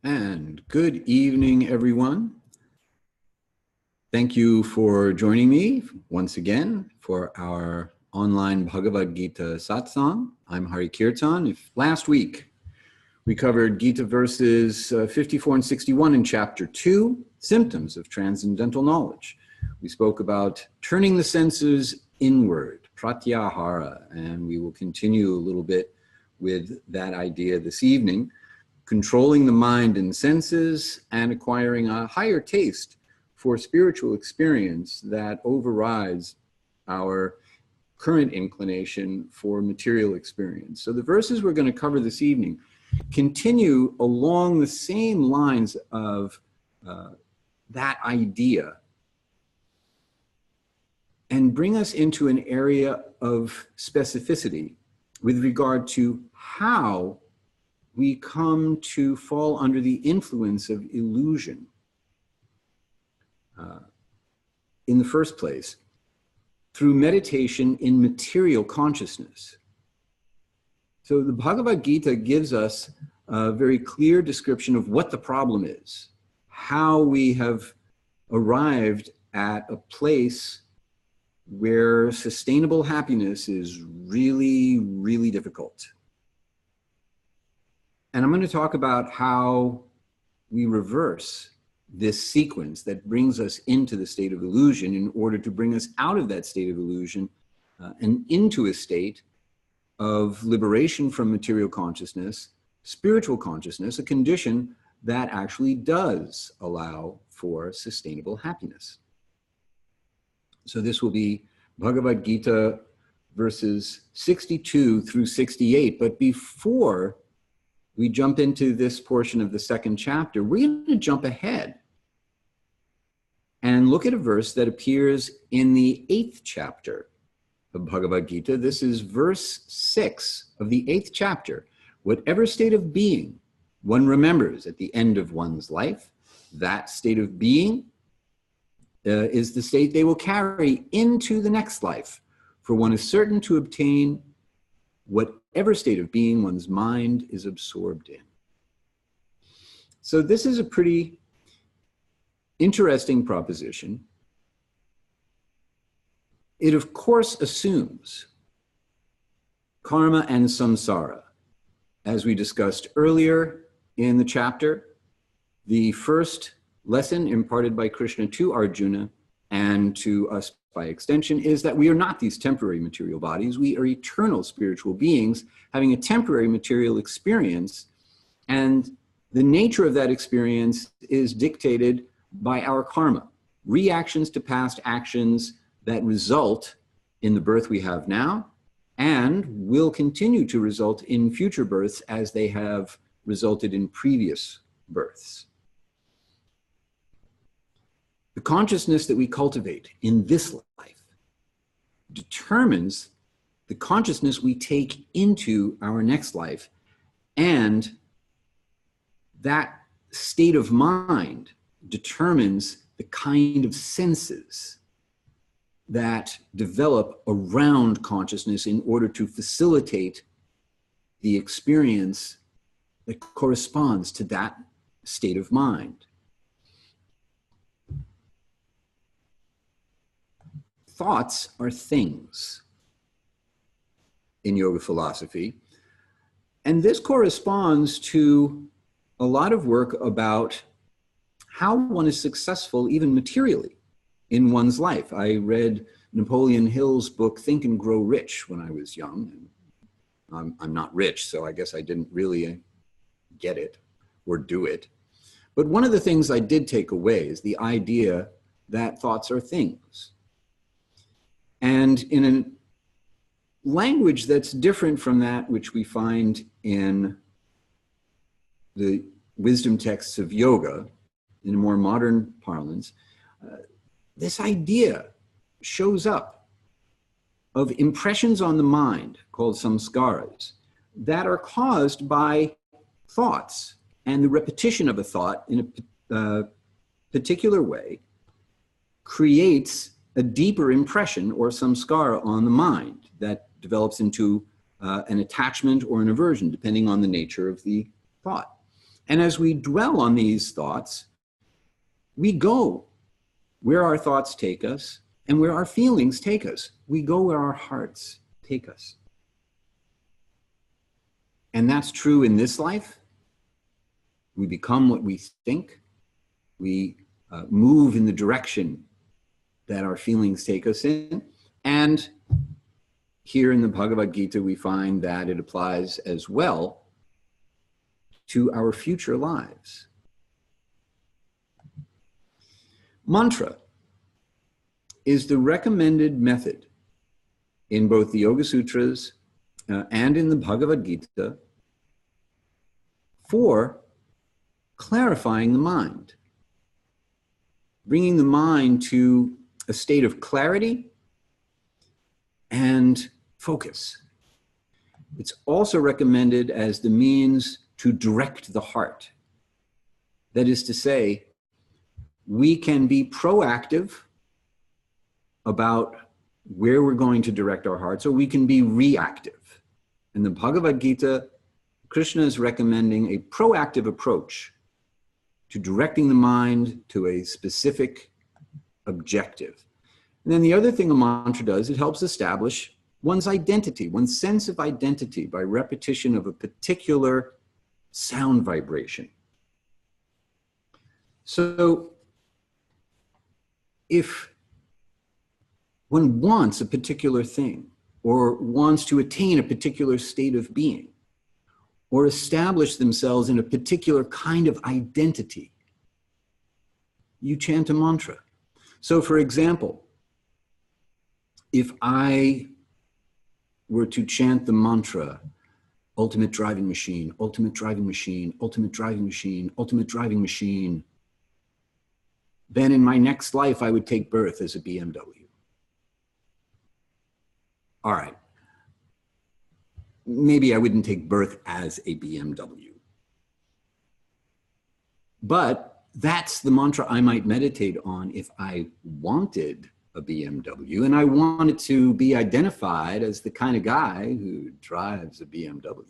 And good evening, everyone. Thank you for joining me once again for our online Bhagavad-gita Satsang. I'm Hari-kirtana. Last week, we covered Gita verses 54 and 61 in chapter 2, Symptoms of Transcendental Knowledge. We spoke about turning the senses inward, pratyahara, and we will continue a little bit with that idea this evening, controlling the mind and senses and acquiring a higher taste for spiritual experience that overrides our current inclination for material experience. So the verses we're going to cover this evening continue along the same lines of that idea and bring us into an area of specificity with regard to how we come to fall under the influence of illusion in the first place through meditation in material consciousness. So the Bhagavad-gita gives us a very clear description of what the problem is, how we have arrived at a place where sustainable happiness is really, really difficult. And I'm going to talk about how we reverse this sequence that brings us into the state of illusion in order to bring us out of that state of illusion and into a state of liberation from material consciousness, spiritual consciousness, a condition that actually does allow for sustainable happiness. So this will be Bhagavad-gita verses 62 through 68. But before we jump into this portion of the second chapter, we're going to jump ahead and look at a verse that appears in the 8th chapter of Bhagavad-gita. This is verse 6 of the 8th chapter. Whatever state of being one remembers at the end of one's life, that state of being is the state they will carry into the next life. For one is certain to obtain whatever state of being one's mind is absorbed in. So this is a pretty interesting proposition. It, of course, assumes karma and samsara. As we discussed earlier in the chapter, the first lesson imparted by Krishna to Arjuna and to us by extension is that we are not these temporary material bodies. We are eternal spiritual beings having a temporary material experience, and the nature of that experience is dictated by our karma, reactions to past actions that result in the birth we have now and will continue to result in future births as they have resulted in previous births. The consciousness that we cultivate in this life determines the consciousness we take into our next life, and that state of mind determines the kind of senses that develop around consciousness in order to facilitate the experience that corresponds to that state of mind. Thoughts are things in yoga philosophy, and this corresponds to a lot of work about how one is successful even materially in one's life. I read Napoleon Hill's book, Think and Grow Rich, when I was young. I'm not rich, so I guess I didn't really get it or do it. But one of the things I did take away is the idea that thoughts are things. And in a language that's different from that which we find in the wisdom texts of yoga, in a more modern parlance, this idea shows up of impressions on the mind called samskaras that are caused by thoughts, and the repetition of a thought in a particular way creates a deeper impression or samskara on the mind that develops into an attachment or an aversion, depending on the nature of the thought. And as we dwell on these thoughts, we go where our thoughts take us and where our feelings take us. We go where our hearts take us. And that's true in this life. We become what we think. We move in the direction that our feelings take us in. And here in the Bhagavad-gita, we find that it applies as well to our future lives. Mantra is the recommended method in both the Yoga Sutras and in the Bhagavad-gita for clarifying the mind, bringing the mind to a state of clarity and focus. It's also recommended as the means to direct the heart. That is to say, we can be proactive about where we're going to direct our hearts, or we can be reactive. In the Bhagavad-gita, Krishna is recommending a proactive approach to directing the mind to a specific objective. And then the other thing a mantra does, it helps establish one's identity, one's sense of identity by repetition of a particular sound vibration. So if one wants a particular thing, or wants to attain a particular state of being, or establish themselves in a particular kind of identity, you chant a mantra. So for example, if I were to chant the mantra, ultimate driving machine, ultimate driving machine, ultimate driving machine, ultimate driving machine, then in my next life, I would take birth as a BMW. All right. Maybe I wouldn't take birth as a BMW. But that's the mantra I might meditate on if I wanted a BMW and I wanted to be identified as the kind of guy who drives a BMW.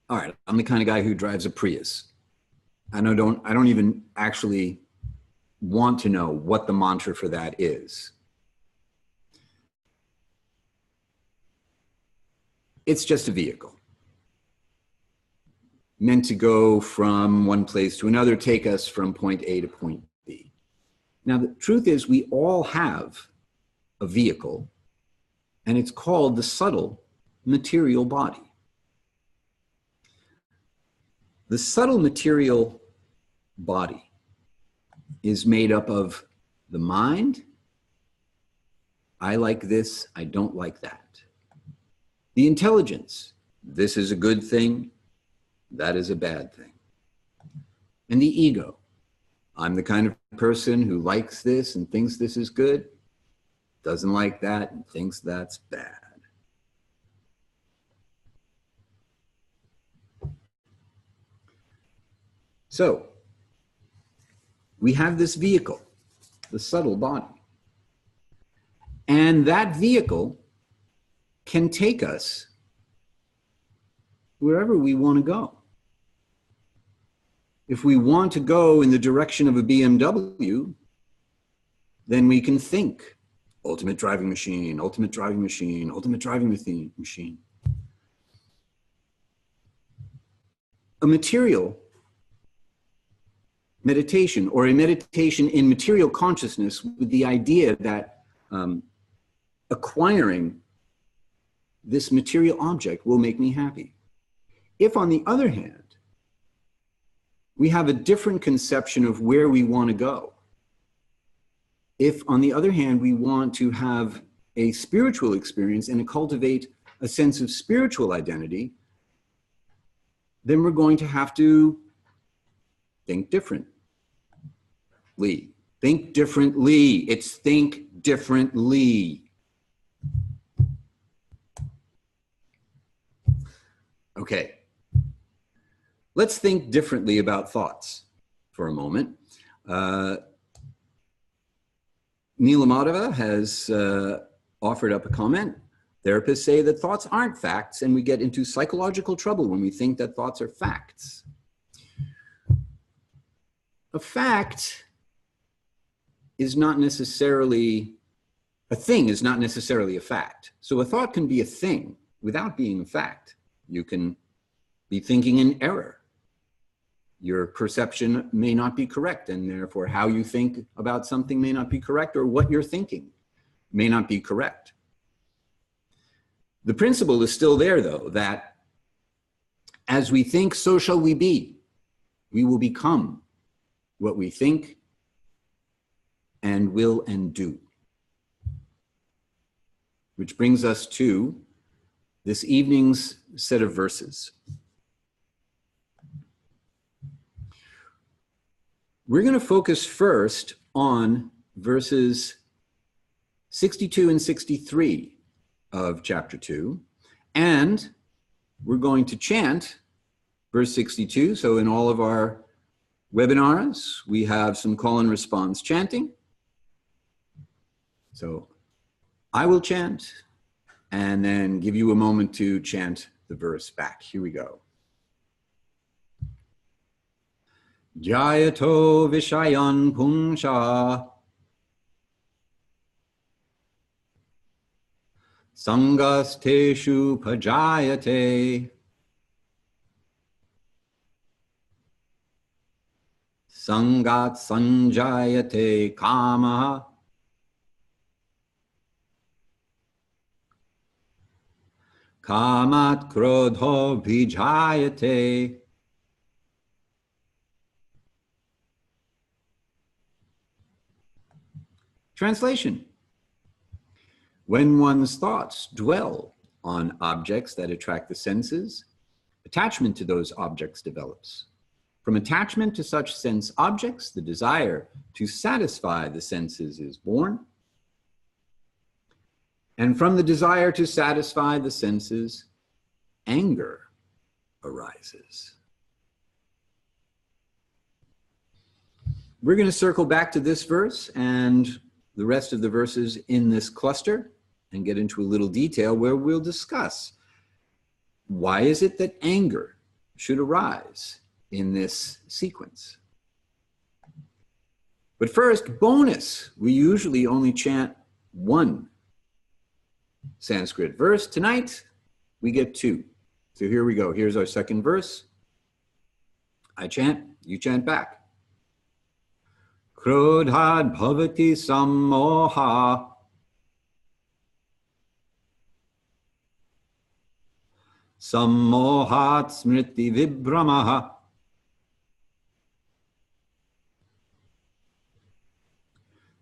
All right, I'm the kind of guy who drives a Prius. And I don't even actually want to know what the mantra for that is. It's just a vehicle meant to go from one place to another, take us from point A to point B. Now, the truth is we all have a vehicle, and it's called the subtle material body. The subtle material body is made up of the mind. I like this, I don't like that. The intelligence, this is a good thing, that is a bad thing. And the ego, I'm the kind of person who likes this and thinks this is good, doesn't like that and thinks that's bad. So, we have this vehicle, the subtle body. And that vehicle can take us wherever we want to go. If we want to go in the direction of a BMW, then we can think, ultimate driving machine, ultimate driving machine, ultimate driving machine. A material meditation, or a meditation in material consciousness with the idea that acquiring this material object will make me happy. If, on the other hand, we have a different conception of where we want to go, if, on the other hand, we want to have a spiritual experience and to cultivate a sense of spiritual identity, then we're going to have to think differently. Think differently. It's think differently. Okay. Let's think differently about thoughts for a moment. Neela Madhava has offered up a comment. Therapists say that thoughts aren't facts, and we get into psychological trouble when we think that thoughts are facts. A fact is not necessarily, a thing is not necessarily a fact. So a thought can be a thing without being a fact. You can be thinking in error. Your perception may not be correct, and therefore how you think about something may not be correct, or what you're thinking may not be correct. The principle is still there, though, that as we think, so shall we be. We will become what we think and will and do. Which brings us to this evening's set of verses. We're going to focus first on verses 62 and 63 of chapter 2, and we're going to chant verse 62. So in all of our webinars, we have some call and response chanting. So I will chant and then give you a moment to chant the verse back. Here we go. Jayato Vishayan Pungsha Sangasteshu Pajayate Sangat Sanjayate Kamaha Kamat Krodho Vijayate Translation: when one's thoughts dwell on objects that attract the senses, attachment to those objects develops. From attachment to such sense objects, the desire to satisfy the senses is born. And from the desire to satisfy the senses, anger arises. We're going to circle back to this verse and the rest of the verses in this cluster and get into a little detail where we'll discuss why is it that anger should arise in this sequence. But first, bonus, we usually only chant one Sanskrit verse. Tonight, we get two. So here we go. Here's our second verse. I chant, you chant back. Krodhad bhavati sammoha sammohat smriti vibhramaha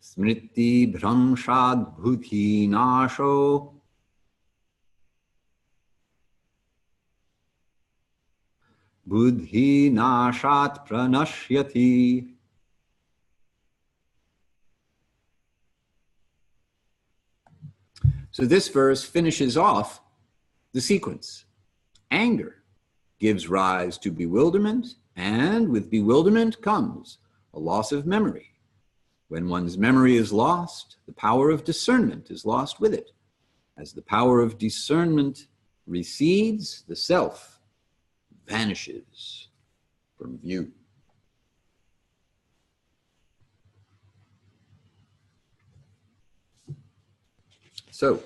smriti bhramshad buddhi nasho buddhi nashat pranashyati. So this verse finishes off the sequence. Anger gives rise to bewilderment, and with bewilderment comes a loss of memory. When one's memory is lost, the power of discernment is lost with it. As the power of discernment recedes, the self vanishes from view. So,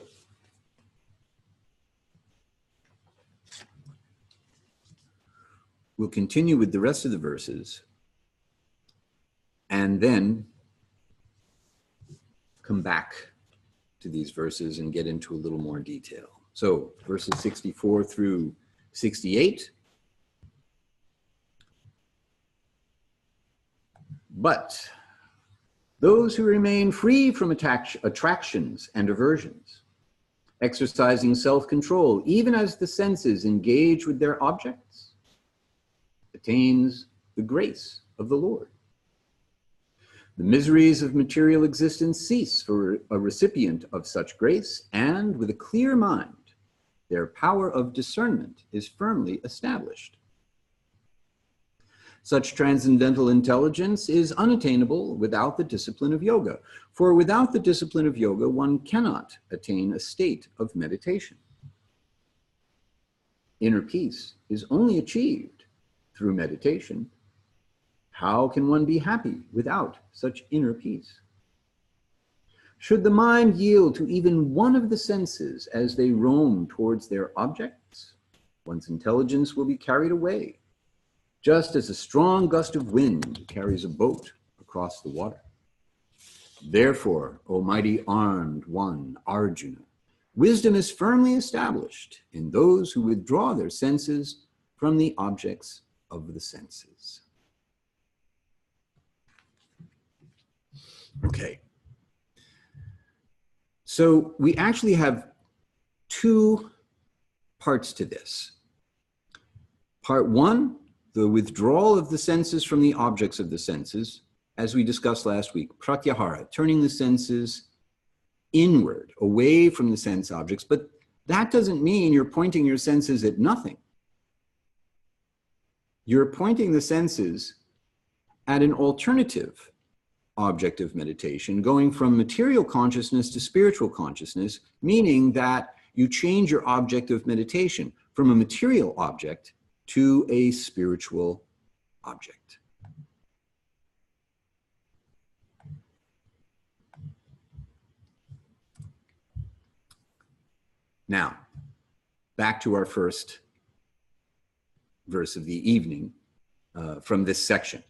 we'll continue with the rest of the verses and then come back to these verses and get into a little more detail. So, verses 64 through 68. But those who remain free from attractions and aversions, exercising self-control, even as the senses engage with their objects, attains the grace of the Lord. The miseries of material existence cease for a recipient of such grace, and with a clear mind, their power of discernment is firmly established. Such transcendental intelligence is unattainable without the discipline of yoga. For without the discipline of yoga, one cannot attain a state of meditation. Inner peace is only achieved through meditation. How can one be happy without such inner peace? Should the mind yield to even one of the senses as they roam towards their objects, one's intelligence will be carried away, just as a strong gust of wind carries a boat across the water. Therefore, O mighty armed one, Arjuna, wisdom is firmly established in those who withdraw their senses from the objects of the senses. Okay. So we actually have two parts to this. Part one, the withdrawal of the senses from the objects of the senses, as we discussed last week, pratyahara, turning the senses inward, away from the sense objects, but that doesn't mean you're pointing your senses at nothing. You're pointing the senses at an alternative object of meditation, going from material consciousness to spiritual consciousness, meaning that you change your object of meditation from a material object to a spiritual object. Now, back to our first verse of the evening from this section.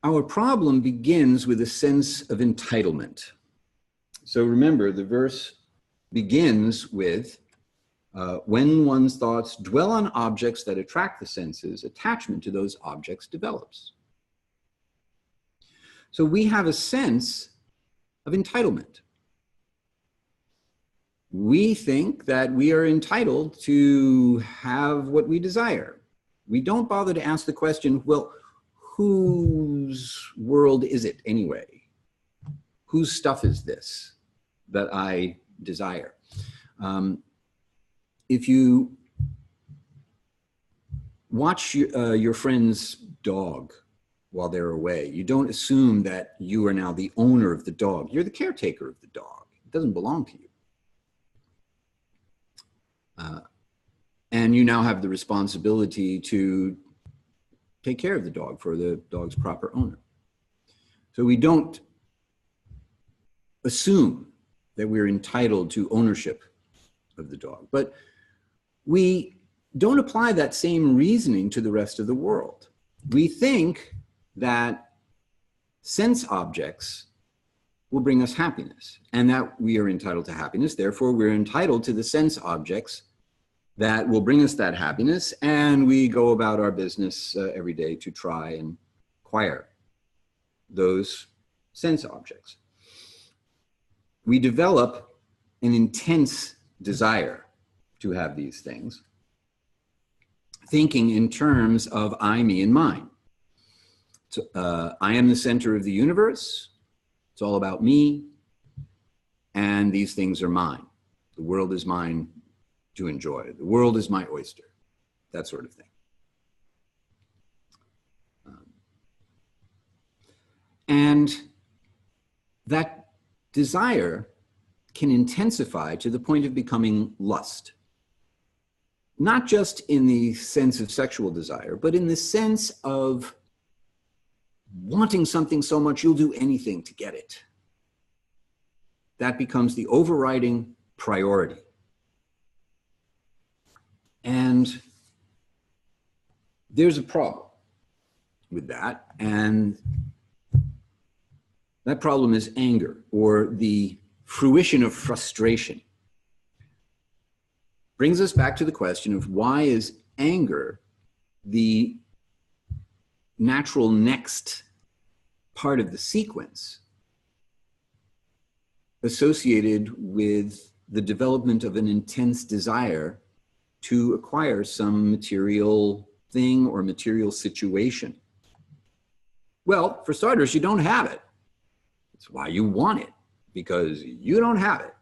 Our problem begins with a sense of entitlement. So remember, the verse begins with, when one's thoughts dwell on objects that attract the senses, attachment to those objects develops. So we have a sense of entitlement. We think that we are entitled to have what we desire. We don't bother to ask the question, well, whose world is it anyway? Whose stuff is this that I desire? If you watch your friend's dog while they're away, you don't assume that you are now the owner of the dog. You're the caretaker of the dog. It doesn't belong to you. And you now have the responsibility to take care of the dog for the dog's proper owner. So we don't assume that we're entitled to ownership of the dog, but we don't apply that same reasoning to the rest of the world. We think that sense objects will bring us happiness and that we are entitled to happiness. Therefore, we're entitled to the sense objects that will bring us that happiness, and we go about our business every day to try and acquire those sense objects. We develop an intense desire to have these things, thinking in terms of I, me, and mine. So, I am the center of the universe. It's all about me, and these things are mine. The world is mine to enjoy. The world is my oyster, that sort of thing. And that desire can intensify to the point of becoming lust. Not just in the sense of sexual desire, but in the sense of wanting something so much you'll do anything to get it. That becomes the overriding priority. And there's a problem with that, and that problem is anger, or the fruition of frustration. Brings us back to the question of why is anger the natural next part of the sequence associated with the development of an intense desire to acquire some material thing or material situation? Well, for starters, you don't have it. It's why you want it, because you don't have it.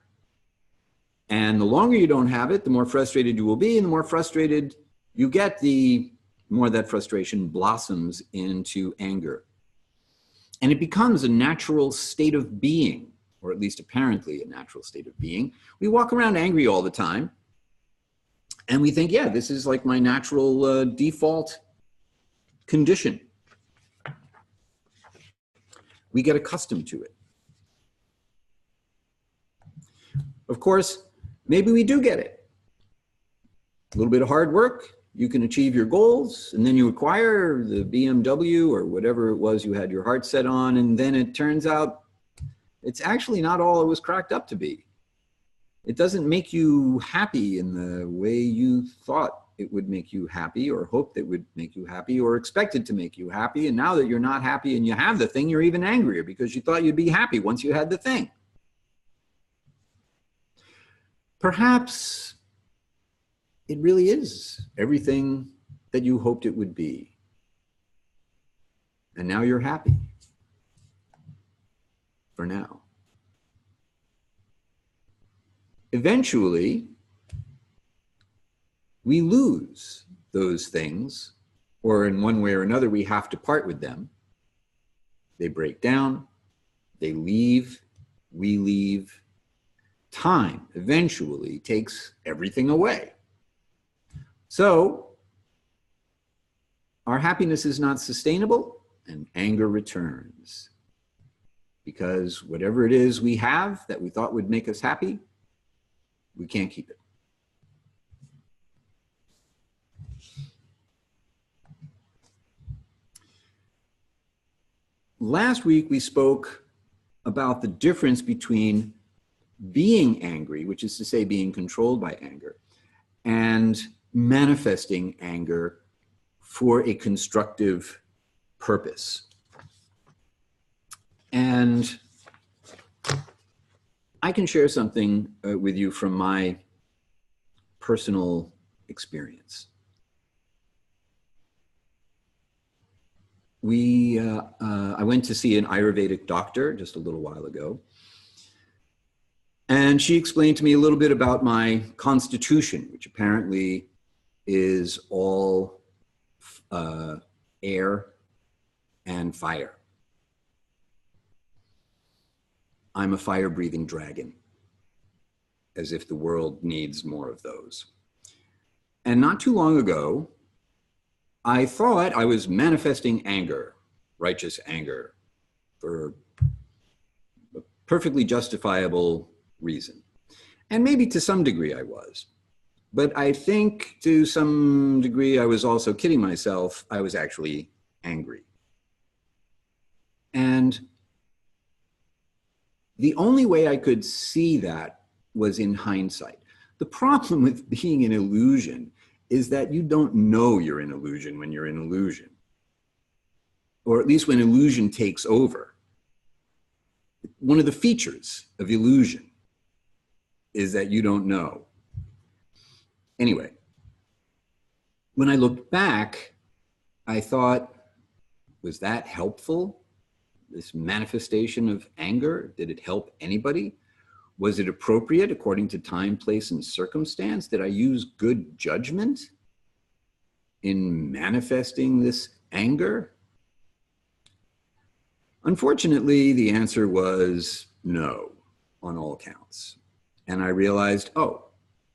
And the longer you don't have it, the more frustrated you will be, and the more frustrated you get the more that frustration blossoms into anger. And it becomes a natural state of being, or at least apparently a natural state of being. We walk around angry all the time, and we think, yeah, this is like my natural default condition. We get accustomed to it. Of course, maybe we do get it. A little bit of hard work, you can achieve your goals, and then you acquire the BMW or whatever it was you had your heart set on, and then it turns out it's actually not all it was cracked up to be. It doesn't make you happy in the way you thought it would make you happy, or hoped it would make you happy, or expected to make you happy. And now that you're not happy and you have the thing, you're even angrier because you thought you'd be happy once you had the thing. Perhaps it really is everything that you hoped it would be. And now you're happy. For now. Eventually, we lose those things, or in one way or another, we have to part with them. They break down, they leave, we leave. Time eventually takes everything away. So, our happiness is not sustainable, and anger returns. Because whatever it is we have that we thought would make us happy, we can't keep it. Last week we spoke about the difference between being angry, which is to say being controlled by anger, and manifesting anger for a constructive purpose. And I can share something with you from my personal experience. I went to see an Ayurvedic doctor just a little while ago, and she explained to me a little bit about my constitution, which apparently is all air and fire. I'm a fire-breathing dragon, as if the world needs more of those. And not too long ago, I thought I was manifesting anger, righteous anger, for a perfectly justifiable reason. And maybe to some degree I was. But I think to some degree I was also kidding myself. I was actually angry. And the only way I could see that was in hindsight. The problem with being an illusion is that you don't know you're in illusion when you're in illusion. Or at least when illusion takes over. One of the features of illusion is that you don't know. Anyway, when I looked back, I thought, was that helpful? This manifestation of anger, did it help anybody? Was it appropriate according to time, place, and circumstance? Did I use good judgment in manifesting this anger? Unfortunately, the answer was no on all counts. And I realized,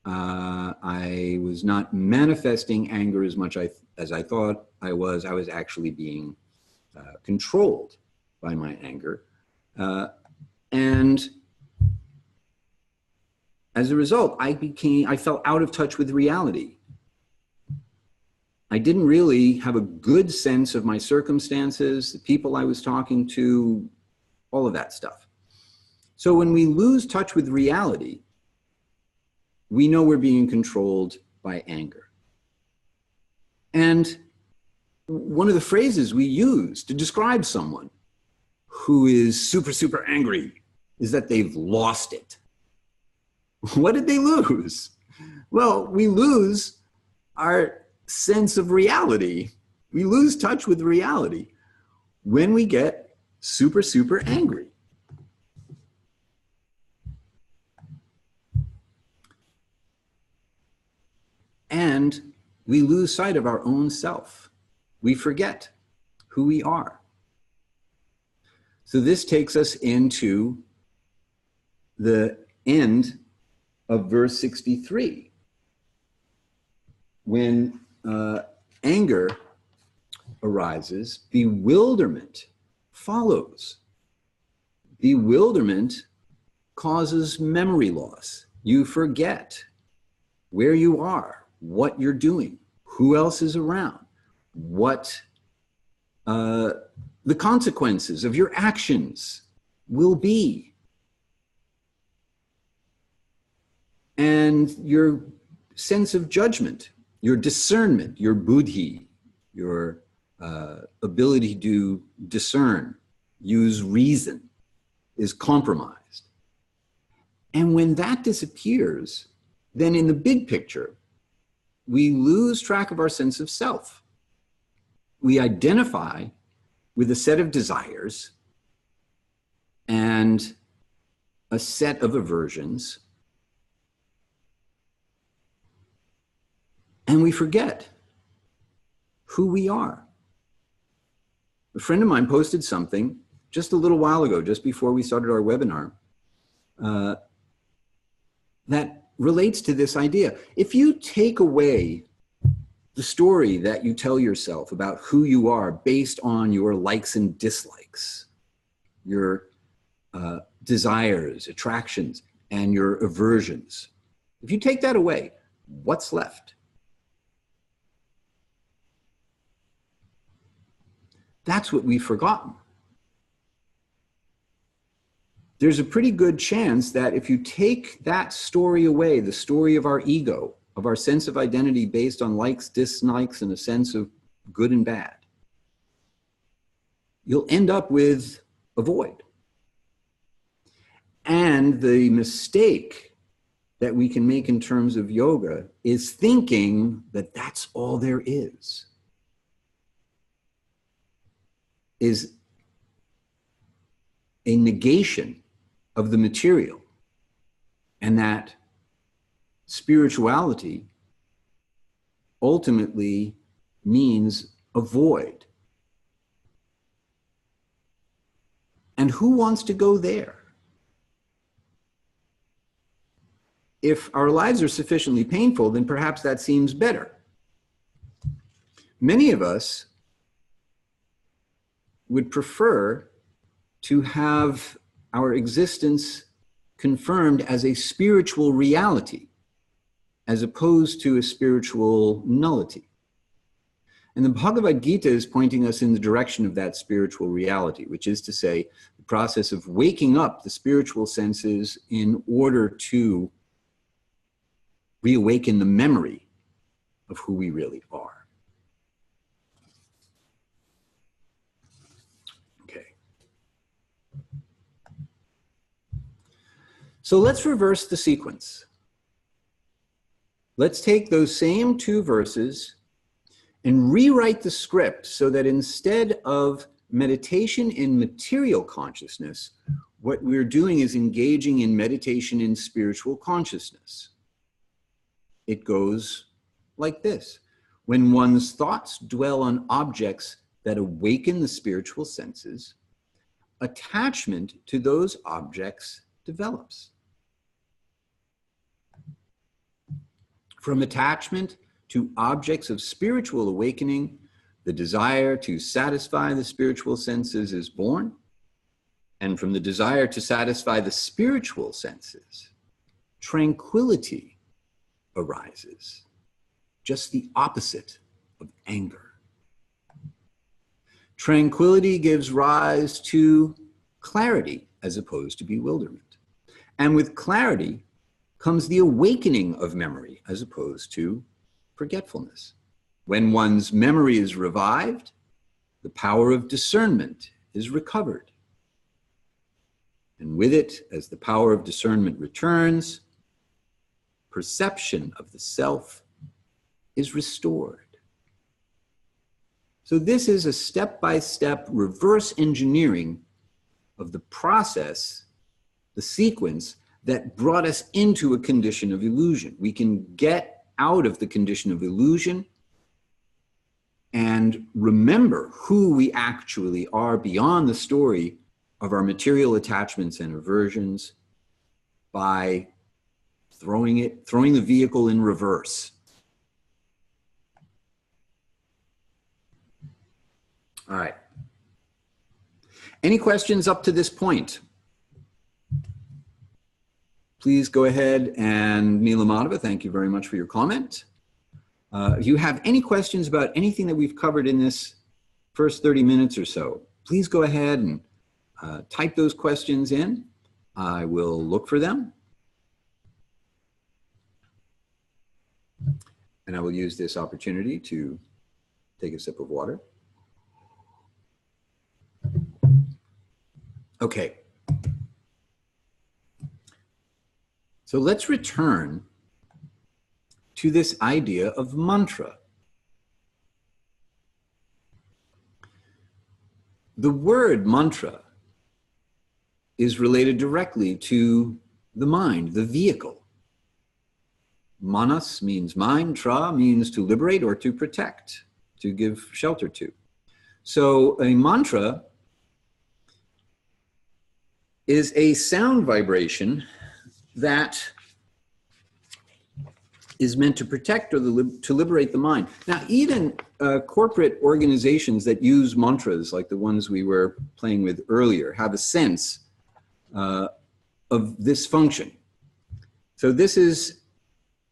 I was not manifesting anger as much as I thought I was. I was actually being controlled by my anger. And as a result, I fell out of touch with reality. I didn't really have a good sense of my circumstances, the people I was talking to, all of that stuff. So when we lose touch with reality, we know we're being controlled by anger. And one of the phrases we use to describe someone who is super, super angry is that they've lost it. What did they lose? Well, we lose our sense of reality. We lose touch with reality when we get super, super angry. And we lose sight of our own self. We forget who we are. So this takes us into the end of verse 63. When anger arises, bewilderment follows. Bewilderment causes memory loss. You forget where you are, what you're doing, who else is around, what the consequences of your actions will be. And your sense of judgment, your discernment, your buddhi, your ability to discern, use reason, is compromised. And when that disappears, then in the big picture, we lose track of our sense of self. We identify with a set of desires and a set of aversions, and we forget who we are. A friend of mine posted something just a little while ago, just before we started our webinar, that relates to this idea. If you take away the story that you tell yourself about who you are based on your likes and dislikes, your desires, attractions, and your aversions, if you take that away, what's left? That's what we've forgotten. There's a pretty good chance that if you take that story away, the story of our ego, of our sense of identity based on likes, dislikes, and a sense of good and bad, you'll end up with a void. And the mistake that we can make in terms of yoga is thinking that that's all there is a negation of the material, and that spirituality ultimately means a void. And who wants to go there? If our lives are sufficiently painful, then perhaps that seems better. Many of us would prefer to have our existence confirmed as a spiritual reality, as opposed to a spiritual nullity. And the Bhagavad-gita is pointing us in the direction of that spiritual reality, which is to say, the process of waking up the spiritual senses in order to reawaken the memory of who we really are. So let's reverse the sequence. Let's take those same two verses and rewrite the script so that instead of meditation in material consciousness, what we're doing is engaging in meditation in spiritual consciousness. It goes like this. When one's thoughts dwell on objects that awaken the spiritual senses, attachment to those objects develops. From attachment to objects of spiritual awakening, the desire to satisfy the spiritual senses is born. And from the desire to satisfy the spiritual senses, tranquility arises. Just the opposite of anger. Tranquility gives rise to clarity as opposed to bewilderment. And with clarity comes the awakening of memory as opposed to forgetfulness. When one's memory is revived, the power of discernment is recovered. And with it, as the power of discernment returns, perception of the self is restored. So this is a step-by-step reverse engineering of the process, the sequence that brought us into a condition of illusion. We can get out of the condition of illusion and remember who we actually are beyond the story of our material attachments and aversions by throwing the vehicle in reverse. All right. Any questions up to this point? Please go ahead, and Neela Madhava, thank you very much for your comment. If you have any questions about anything that we've covered in this first 30 minutes or so, please go ahead and type those questions in. I will look for them. And I will use this opportunity to take a sip of water. Okay. So let's return to this idea of mantra. The word mantra is related directly to the mind, the vehicle. Manas means mind, tra means to liberate or to protect, to give shelter to. So a mantra is a sound vibration that is meant to protect or to liberate the mind. Now, even corporate organizations that use mantras, like the ones we were playing with earlier, have a sense of this function. So this is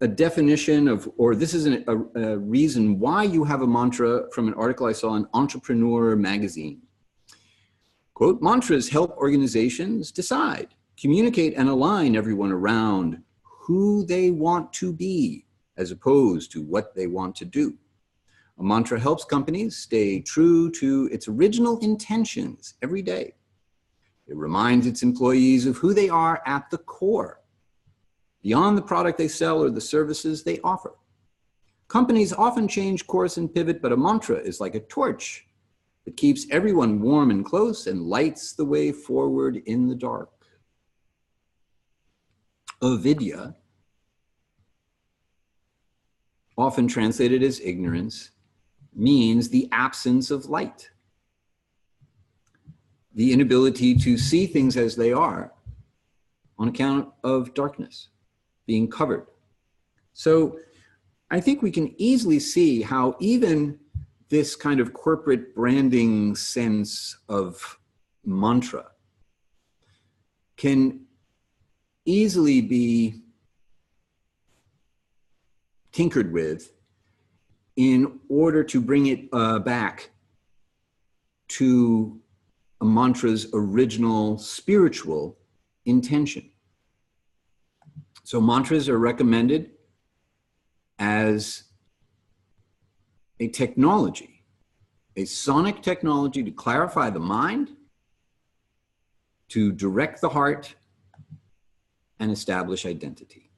a definition of, or this is a reason why you have a mantra from an article I saw in Entrepreneur magazine. Quote, mantras help organizations decide, communicate, and align everyone around who they want to be, as opposed to what they want to do. A mantra helps companies stay true to its original intentions every day. It reminds its employees of who they are at the core, beyond the product they sell or the services they offer. Companies often change course and pivot, but a mantra is like a torch that keeps everyone warm and close and lights the way forward in the dark. Avidya, often translated as ignorance, means the absence of light, the inability to see things as they are on account of darkness, being covered. So I think we can easily see how even this kind of corporate branding sense of mantra can easily be tinkered with in order to bring it back to a mantra's original spiritual intention. So mantras are recommended as a technology, a sonic technology to clarify the mind, to direct the heart, and establish identity.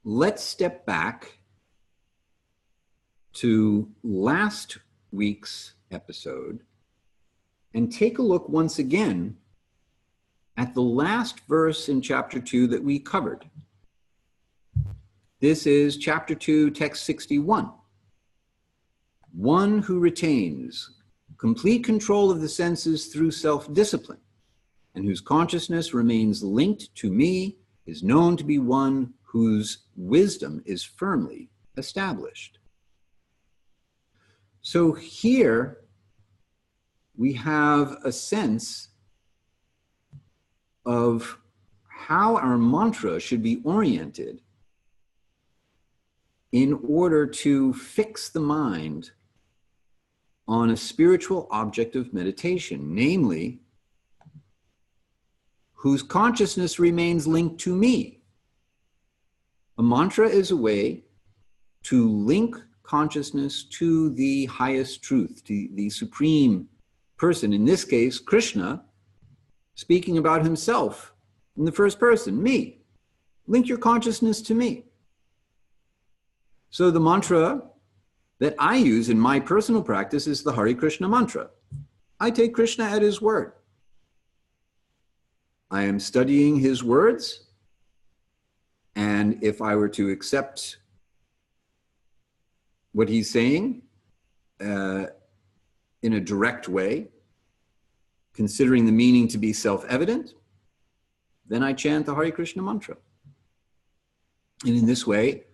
Let's step back to last week's episode and take a look once again at the last verse in chapter 2 that we covered. This is chapter 2, text 61. One who retains complete control of the senses through self-discipline and whose consciousness remains linked to me is known to be one whose wisdom is firmly established. So here we have a sense of how our mantra should be oriented in order to fix the mind on a spiritual object of meditation, namely, whose consciousness remains linked to me. A mantra is a way to link consciousness to the highest truth, to the supreme person, in this case, Krishna, speaking about himself in the first person, me. Link your consciousness to me. So the mantra that I use in my personal practice is the Hari-Krishna mantra. I take Krishna at his word. I am studying his words, and if I were to accept what he's saying in a direct way, considering the meaning to be self-evident, then I chant the Hari-Krishna mantra. And in this way,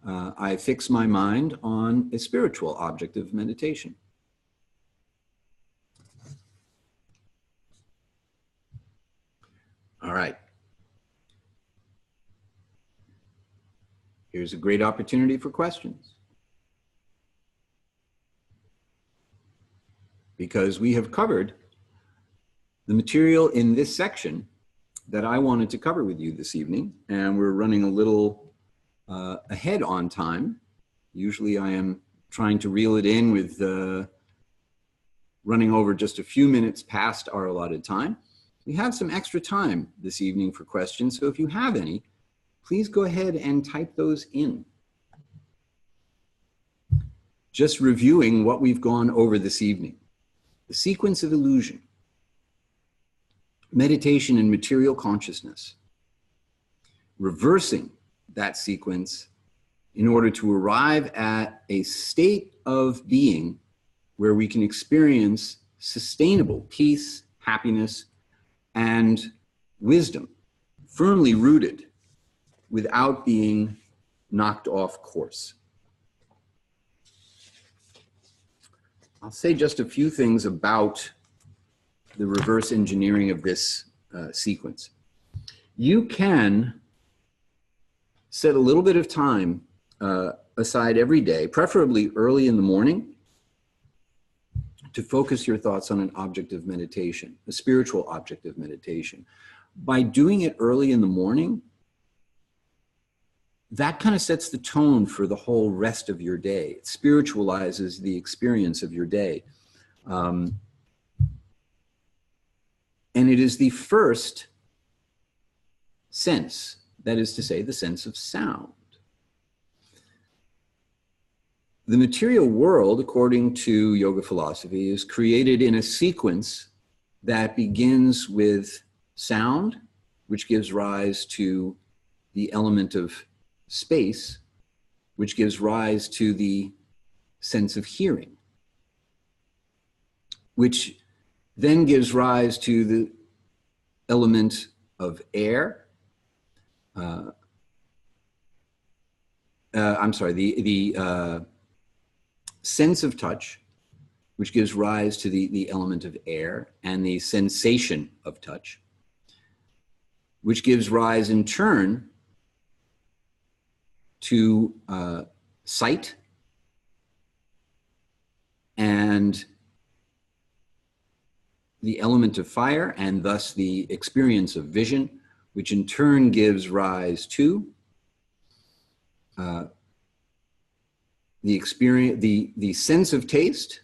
I fix my mind on a spiritual object of meditation. All right. Here's a great opportunity for questions. Because we have covered the material in this section that I wanted to cover with you this evening, and we're running a little ahead on time. Usually I am trying to reel it in with running over just a few minutes past our allotted time. We have some extra time this evening for questions, so if you have any, please go ahead and type those in. Just reviewing what we've gone over this evening. The sequence of illusion, meditation in material consciousness, reversing that sequence in order to arrive at a state of being where we can experience sustainable peace, happiness, and wisdom, firmly rooted without being knocked off course. I'll say just a few things about the reverse engineering of this sequence. You can set a little bit of time aside every day, preferably early in the morning, to focus your thoughts on an object of meditation, a spiritual object of meditation. By doing it early in the morning, that kind of sets the tone for the whole rest of your day. It spiritualizes the experience of your day. And it is the first sense, that is to say, the sense of sound. The material world, according to yoga philosophy, is created in a sequence that begins with sound, which gives rise to the element of space, which gives rise to the sense of hearing, which then gives rise to the element of air. The sense of touch, which gives rise to the element of air, and the sensation of touch, which gives rise in turn to sight and the element of fire, and thus the experience of vision, which in turn gives rise to the sense of taste,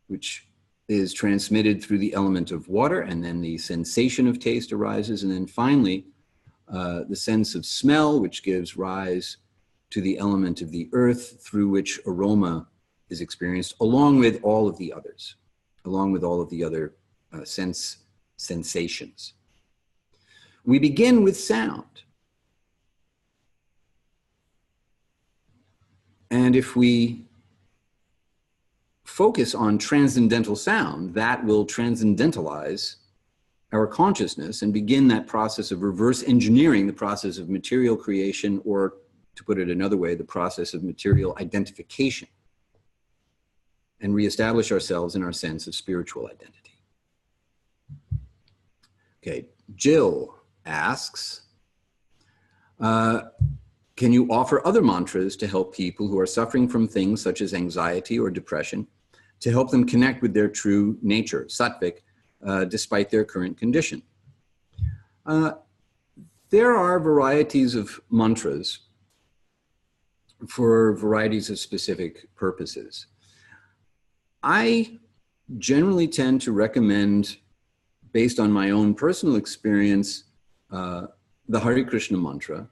which is transmitted through the element of water, and then the sensation of taste arises, and then finally the sense of smell, which gives rise to the element of the earth, through which aroma is experienced, along with all of the others, along with all of the other sensations. We begin with sound. And if we focus on transcendental sound, that will transcendentalize our consciousness and begin that process of reverse engineering the process of material creation, or to put it another way, the process of material identification, and reestablish ourselves in our sense of spiritual identity. Okay, Jill asks, can you offer other mantras to help people who are suffering from things such as anxiety or depression, to help them connect with their true nature, sattvic, despite their current condition? There are varieties of mantras for varieties of specific purposes. I generally tend to recommend, based on my own personal experience, the Hari-Krishna mantra,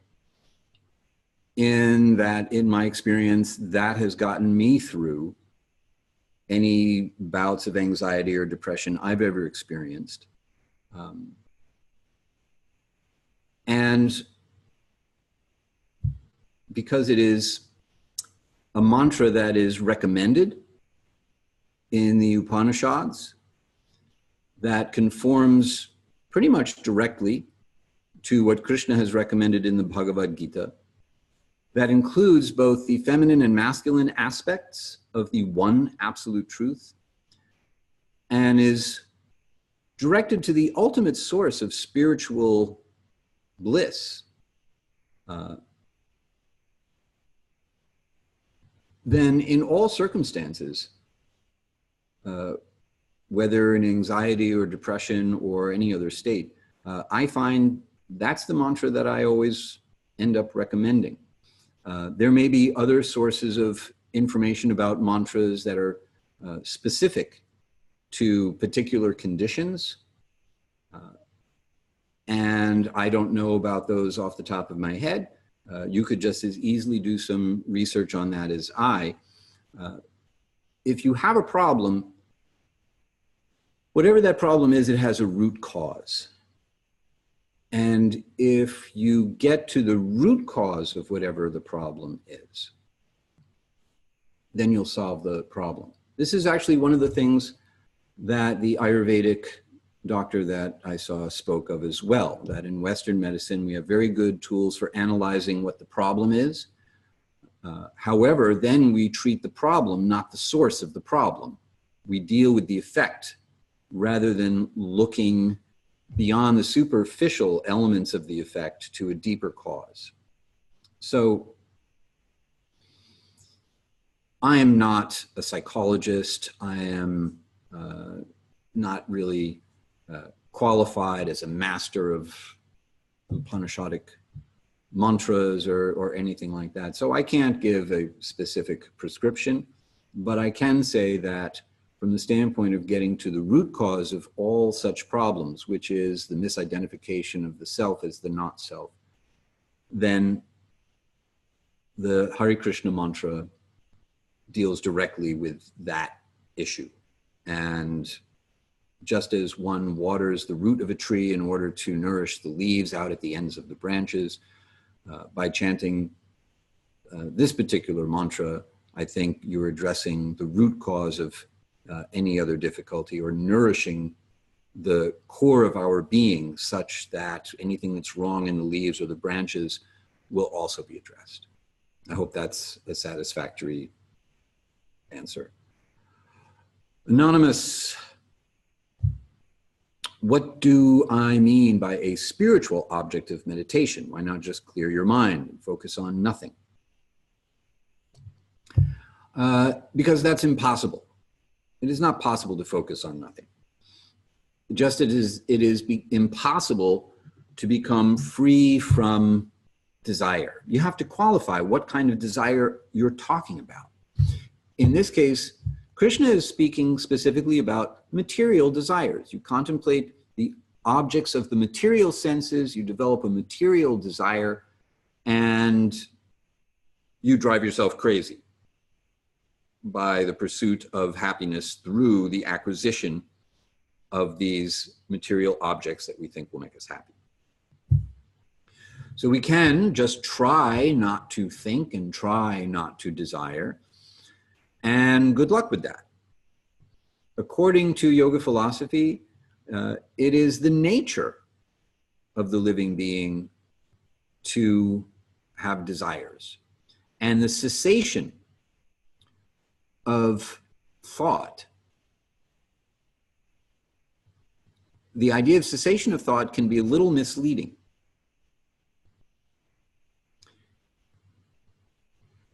in that, in my experience, that has gotten me through any bouts of anxiety or depression I've ever experienced. And because it is a mantra that is recommended in the Upanishads, that conforms pretty much directly to what Krishna has recommended in the Bhagavad-gita, that includes both the feminine and masculine aspects of the one absolute truth, and is directed to the ultimate source of spiritual bliss, then in all circumstances, whether in anxiety or depression or any other state, I find that's the mantra that I always end up recommending. There may be other sources of information about mantras that are specific to particular conditions, and I don't know about those off the top of my head. You could just as easily do some research on that as I. If you have a problem, whatever that problem is, it has a root cause. And if you get to the root cause of whatever the problem is, then you'll solve the problem. This is actually one of the things that the Ayurvedic doctor that I saw spoke of as well, that in Western medicine, we have very good tools for analyzing what the problem is. However, then we treat the problem, not the source of the problem. We deal with the effect rather than looking beyond the superficial elements of the effect to a deeper cause. So I am not a psychologist. I am not really qualified as a master of Upanishadic mantras or anything like that. So I can't give a specific prescription, but I can say that from the standpoint of getting to the root cause of all such problems, which is the misidentification of the self as the not self, then the Hari-Krishna mantra deals directly with that issue. And just as one waters the root of a tree in order to nourish the leaves out at the ends of the branches, by chanting this particular mantra, I think you're addressing the root cause of any other difficulty, or nourishing the core of our being such that anything that's wrong in the leaves or the branches will also be addressed. I hope that's a satisfactory answer. Anonymous, what do I mean by a spiritual object of meditation? Why not just clear your mind and focus on nothing? Because that's impossible. It is not possible to focus on nothing. Just as it is impossible to become free from desire. You have to qualify what kind of desire you're talking about. In this case, Krishna is speaking specifically about material desires. You contemplate the objects of the material senses, you develop a material desire, and you drive yourself crazy by the pursuit of happiness through the acquisition of these material objects that we think will make us happy. So we can just try not to think and try not to desire, and good luck with that. According to yoga philosophy, it is the nature of the living being to have desires. And the cessation of thought, the idea of cessation of thought can be a little misleading.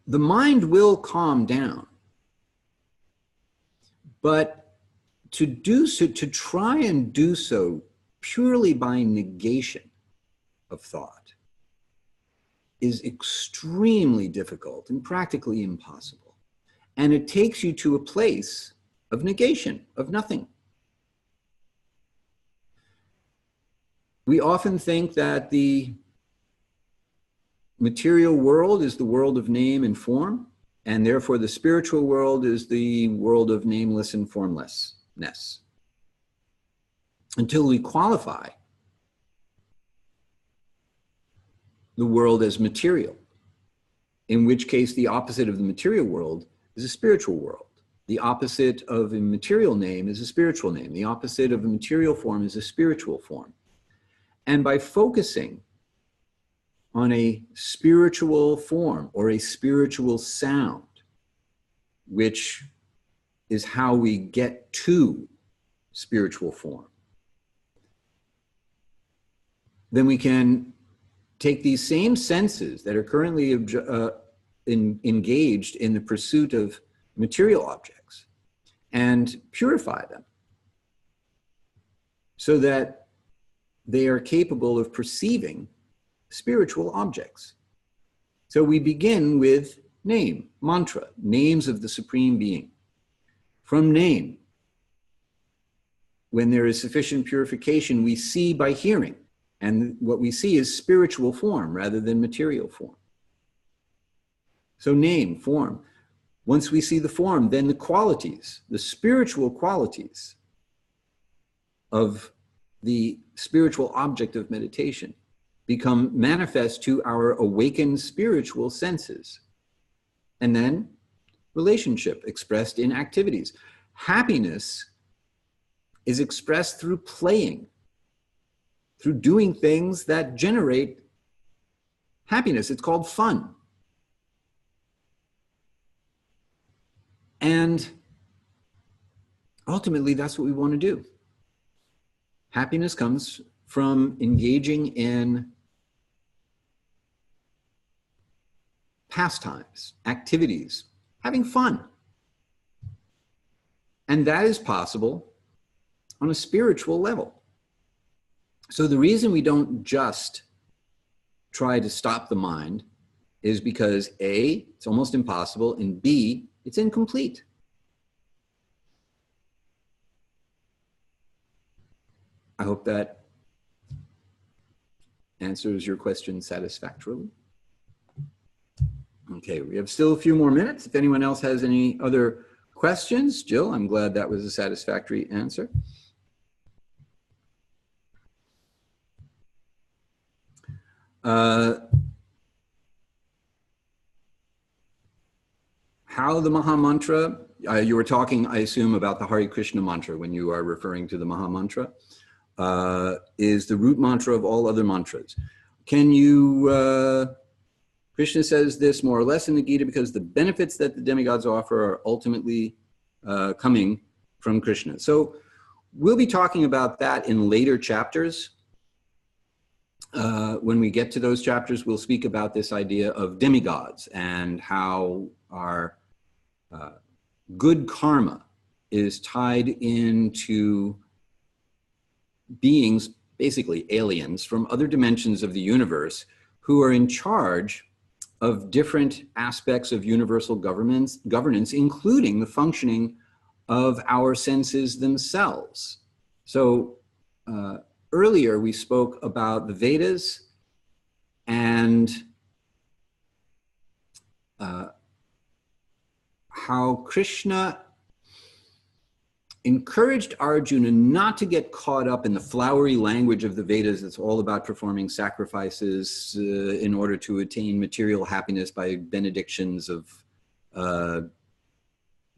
The mind will calm down, but to do so, to try and do so purely by negation of thought is extremely difficult and practically impossible. And it takes you to a place of negation, of nothing. We often think that the material world is the world of name and form, and therefore the spiritual world is the world of nameless and formlessness. Until we qualify the world as material, in which case the opposite of the material world is a spiritual world. The opposite of a material name is a spiritual name. The opposite of a material form is a spiritual form. And by focusing on a spiritual form or a spiritual sound, which is how we get to spiritual form, then we can take these same senses that are currently engaged in the pursuit of material objects and purify them so that they are capable of perceiving spiritual objects. So we begin with name, mantra, names of the Supreme Being. From name, when there is sufficient purification, we see by hearing. And what we see is spiritual form rather than material form. So name, form. Once we see the form, then the qualities, the spiritual qualities of the spiritual object of meditation become manifest to our awakened spiritual senses. And then relationship expressed in activities. Happiness is expressed through playing, through doing things that generate happiness. It's called fun. And ultimately, that's what we want to do. Happiness comes from engaging in pastimes, activities, having fun. And that is possible on a spiritual level. So the reason we don't just try to stop the mind is because A, it's almost impossible, and B, it's incomplete. I hope that answers your question satisfactorily. Okay, we have still a few more minutes. If anyone else has any other questions, Jill, I'm glad that was a satisfactory answer. How the Maha Mantra, you were talking, I assume, about the Hari-Krishna mantra when you are referring to the Maha Mantra, is the root mantra of all other mantras. Can you, Krishna says this more or less in the Gita because the benefits that the demigods offer are ultimately coming from Krishna. So we'll be talking about that in later chapters. When we get to those chapters, we'll speak about this idea of demigods and how our good karma is tied into beings, basically aliens from other dimensions of the universe, who are in charge of different aspects of universal governance, including the functioning of our senses themselves. So earlier we spoke about the Vedas and how Krishna encouraged Arjuna not to get caught up in the flowery language of the Vedas that's all about performing sacrifices in order to attain material happiness by benedictions of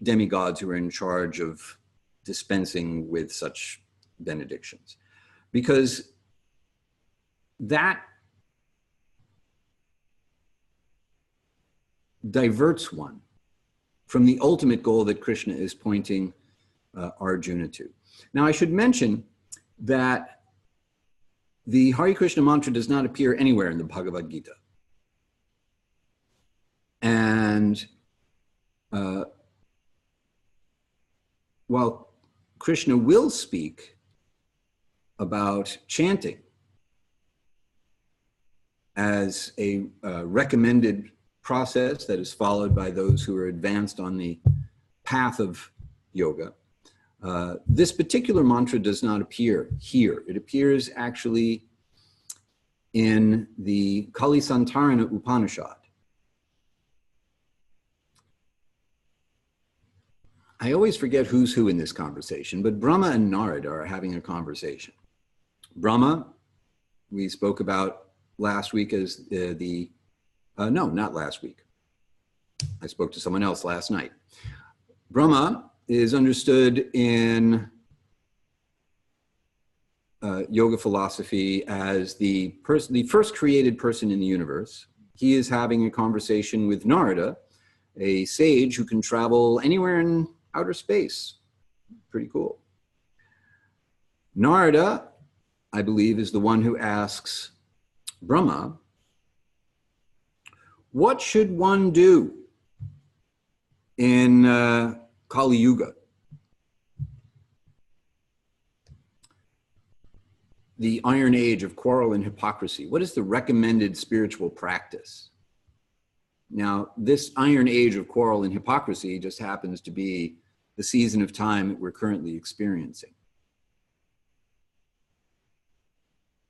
demigods who are in charge of dispensing with such benedictions. Because that diverts one from the ultimate goal that Krishna is pointing Arjuna to. Now, I should mention that the Hari-Krishna mantra does not appear anywhere in the Bhagavad-gita. And while Krishna will speak about chanting as a recommended process that is followed by those who are advanced on the path of yoga, this particular mantra does not appear here. It appears actually in the Kali Santarana Upanishad. I always forget who's who in this conversation, but Brahma and Narada are having a conversation. Brahma, we spoke about last week as no, not last week. I spoke to someone else last night. Brahma is understood in yoga philosophy as the first created person in the universe. He is having a conversation with Narada, a sage who can travel anywhere in outer space. Pretty cool. Narada, I believe, is the one who asks Brahma, what should one do in Kali Yuga? The iron age of quarrel and hypocrisy. What is the recommended spiritual practice? Now, this iron age of quarrel and hypocrisy just happens to be the season of time that we're currently experiencing.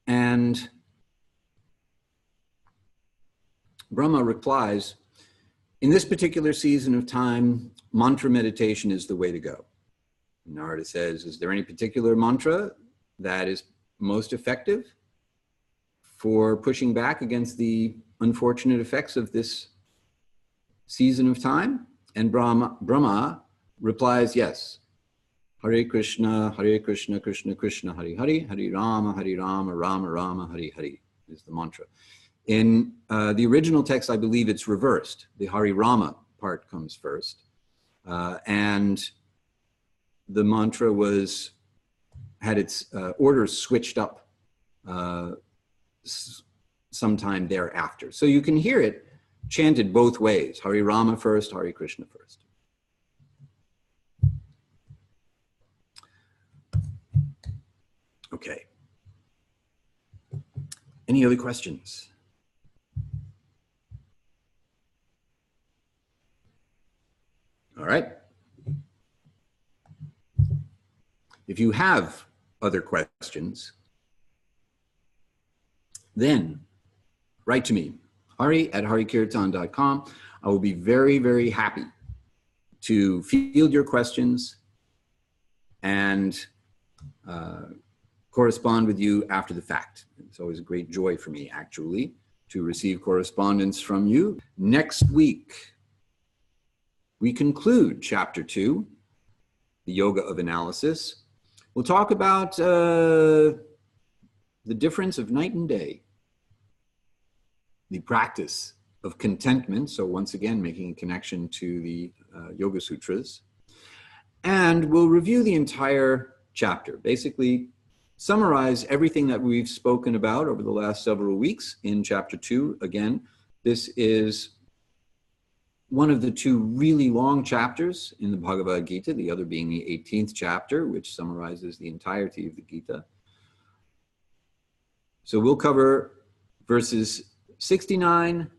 And Brahma replies, in this particular season of time, mantra meditation is the way to go. Narada says, is there any particular mantra that is most effective for pushing back against the unfortunate effects of this season of time? And Brahma replies, yes. Hari-kirtana, Krishna Krishna, Hari Hari, Hari Rama, Rama Rama, Hari Hari is the mantra. In the original text, I believe it's reversed. The Hari Rama part comes first. And the mantra had its orders switched up sometime thereafter. So you can hear it chanted both ways, Hari Rama first, Hari Krishna first. Okay. Any other questions? All right. If you have other questions, then write to me, hari@harikirtan.com. I will be very, very happy to field your questions and correspond with you after the fact. It's always a great joy for me, actually, to receive correspondence from you. Next week, we conclude Chapter 2, the Yoga of Analysis. We'll talk about the difference of night and day, the practice of contentment, so once again, making a connection to the Yoga Sutras, and we'll review the entire chapter, basically summarize everything that we've spoken about over the last several weeks in Chapter 2. Again, this is one of the two really long chapters in the Bhagavad-gita, the other being the 18th chapter, which summarizes the entirety of the Gita. So we'll cover verses 69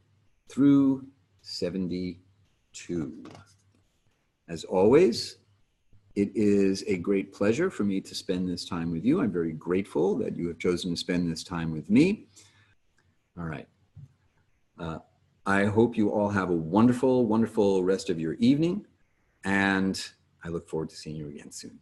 through 72. As always, it is a great pleasure for me to spend this time with you. I'm very grateful that you have chosen to spend this time with me. All right. I hope you all have a wonderful, wonderful rest of your evening, and I look forward to seeing you again soon.